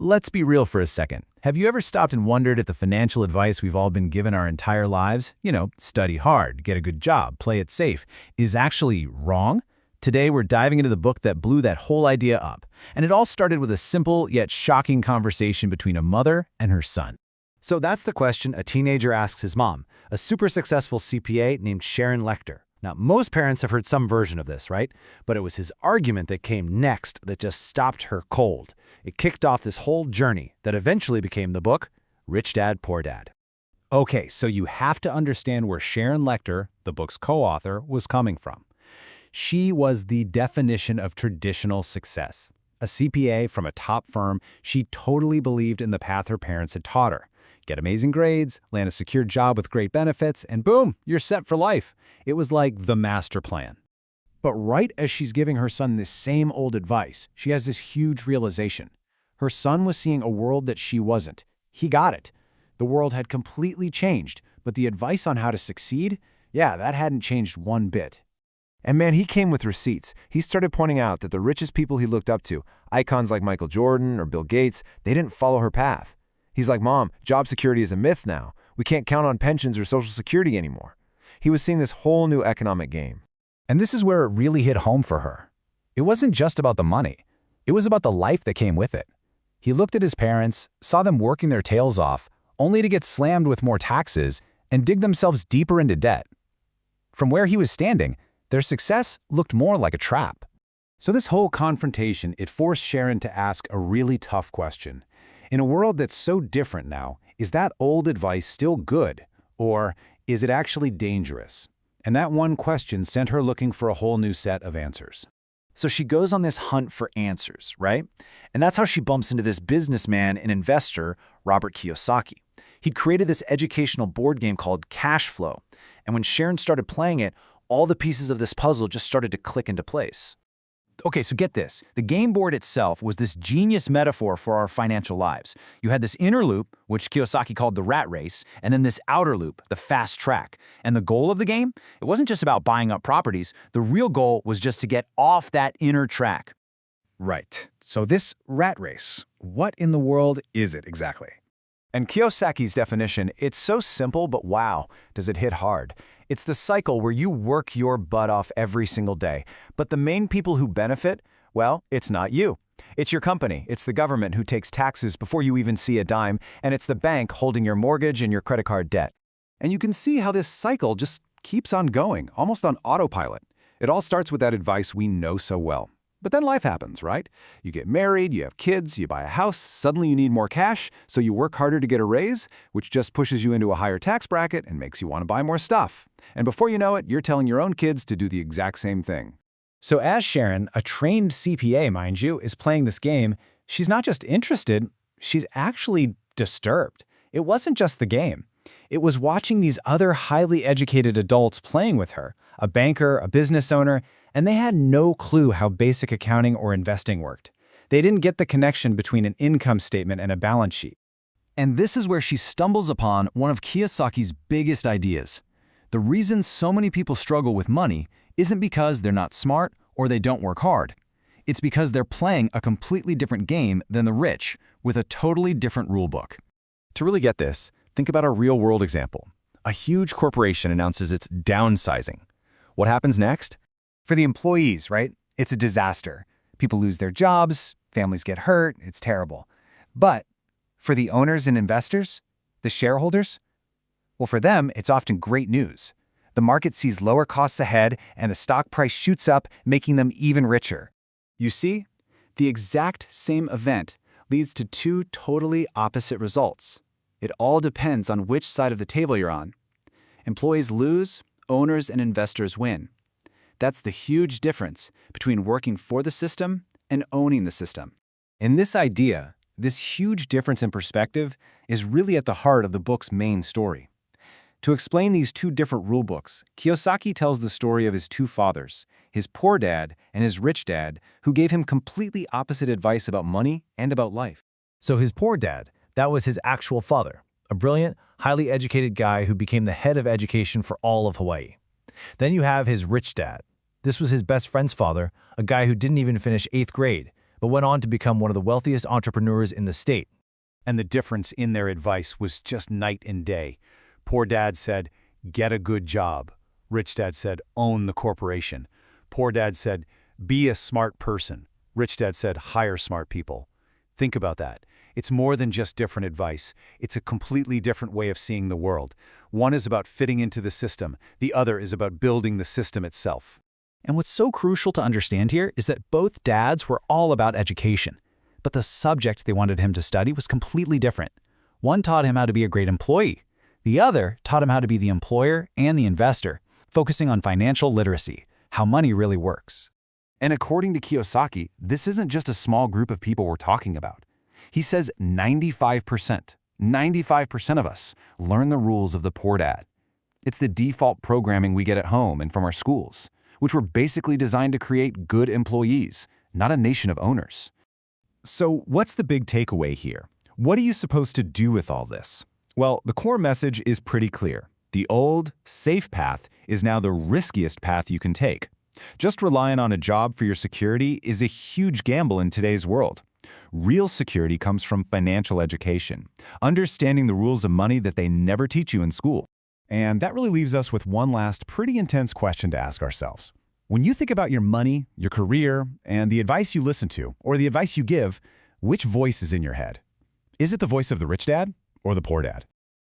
let's be real for a second. Have you ever stopped and wondered if the financial advice we've all been given our entire lives, study hard, get a good job, play it safe, is actually wrong? Today, we're diving into the book that blew that whole idea up. And it all started with a simple yet shocking conversation between a mother and her son. So that's the question a teenager asks his mom, a super successful CPA named Sharon Lechter. Now, most parents have heard some version of this, right? But it was his argument that came next that just stopped her cold. It kicked off this whole journey that eventually became the book, Rich Dad, Poor Dad. Okay, so you have to understand where Sharon Lechter, the book's co-author, was coming from. She was the definition of traditional success. A CPA from a top firm, she totally believed in the path her parents had taught her. Get amazing grades, land a secure job with great benefits, and boom, you're set for life. It was like the master plan. But right as she's giving her son this same old advice, she has this huge realization. Her son was seeing a world that she wasn't. He got it. The world had completely changed, but the advice on how to succeed, that hadn't changed one bit. And man, he came with receipts. He started pointing out that the richest people he looked up to, icons like Michael Jordan or Bill Gates, they didn't follow her path. He's like, Mom, job security is a myth now. We can't count on pensions or Social Security anymore. He was seeing this whole new economic game. And this is where it really hit home for her. It wasn't just about the money. It was about the life that came with it. He looked at his parents, saw them working their tails off, only to get slammed with more taxes and dig themselves deeper into debt. From where he was standing, their success looked more like a trap. So this whole confrontation, it forced Sharon to ask a really tough question. In a world that's so different now, is that old advice still good? Or is it actually dangerous? And that one question sent her looking for a whole new set of answers. So she goes on this hunt for answers, right? And that's how she bumps into this businessman and investor, Robert Kiyosaki. He'd created this educational board game called Cash Flow. And when Sharon started playing it, all the pieces of this puzzle just started to click into place. Okay, so get this. The game board itself was this genius metaphor for our financial lives. You had this inner loop, which Kiyosaki called the rat race, and then this outer loop, the fast track. And the goal of the game? It wasn't just about buying up properties. The real goal was just to get off that inner track. Right. So this rat race, what in the world is it exactly? And Kiyosaki's definition, it's so simple, but wow, does it hit hard. It's the cycle where you work your butt off every single day. But the main people who benefit, well, it's not you. It's your company. It's the government who takes taxes before you even see a dime, and it's the bank holding your mortgage and your credit card debt. And you can see how this cycle just keeps on going, almost on autopilot. It all starts with that advice we know so well. But then life happens, right? You get married, you have kids, you buy a house, suddenly you need more cash, so you work harder to get a raise, which just pushes you into a higher tax bracket and makes you want to buy more stuff. And before you know it, you're telling your own kids to do the exact same thing. So as Sharon, a trained CPA, mind you, is playing this game, she's not just interested, she's actually disturbed. It wasn't just the game. It was watching these other highly educated adults playing with her, a banker, a business owner, and they had no clue how basic accounting or investing worked. They didn't get the connection between an income statement and a balance sheet. And this is where she stumbles upon one of Kiyosaki's biggest ideas. The reason so many people struggle with money isn't because they're not smart or they don't work hard. It's because they're playing a completely different game than the rich, with a totally different rulebook. To really get this, think about a real-world example. A huge corporation announces it's downsizing. What happens next? For the employees, right? It's a disaster. People lose their jobs, families get hurt, it's terrible. But for the owners and investors, the shareholders, well, for them, it's often great news. The market sees lower costs ahead and the stock price shoots up, making them even richer. You see, the exact same event leads to two totally opposite results. It all depends on which side of the table you're on. Employees lose, owners and investors win. That's the huge difference between working for the system and owning the system. And this idea, this huge difference in perspective, is really at the heart of the book's main story. To explain these two different rulebooks, Kiyosaki tells the story of his two fathers, his poor dad and his rich dad, who gave him completely opposite advice about money and about life. So his poor dad, that was his actual father, a brilliant, highly educated guy who became the head of education for all of Hawaii. Then you have his rich dad. This was his best friend's father, a guy who didn't even finish 8th grade, but went on to become one of the wealthiest entrepreneurs in the state. And the difference in their advice was just night and day. Poor Dad said, get a good job. Rich Dad said, own the corporation. Poor Dad said, be a smart person. Rich Dad said, hire smart people. Think about that. It's more than just different advice. It's a completely different way of seeing the world. One is about fitting into the system. The other is about building the system itself. And what's so crucial to understand here is that both dads were all about education. But the subject they wanted him to study was completely different. One taught him how to be a great employee. The other taught him how to be the employer and the investor, focusing on financial literacy, how money really works. And according to Kiyosaki, this isn't just a small group of people we're talking about. He says 95% of us learn the rules of the Poor Dad. It's the default programming we get at home and from our schools, which were basically designed to create good employees, not a nation of owners. So what's the big takeaway here? What are you supposed to do with all this? Well, the core message is pretty clear. The old, safe path is now the riskiest path you can take. Just relying on a job for your security is a huge gamble in today's world. Real security comes from financial education, understanding the rules of money that they never teach you in school. And that really leaves us with one last pretty intense question to ask ourselves. When you think about your money, your career, and the advice you listen to, or the advice you give, which voice is in your head? Is it the voice of the rich dad or the poor dad?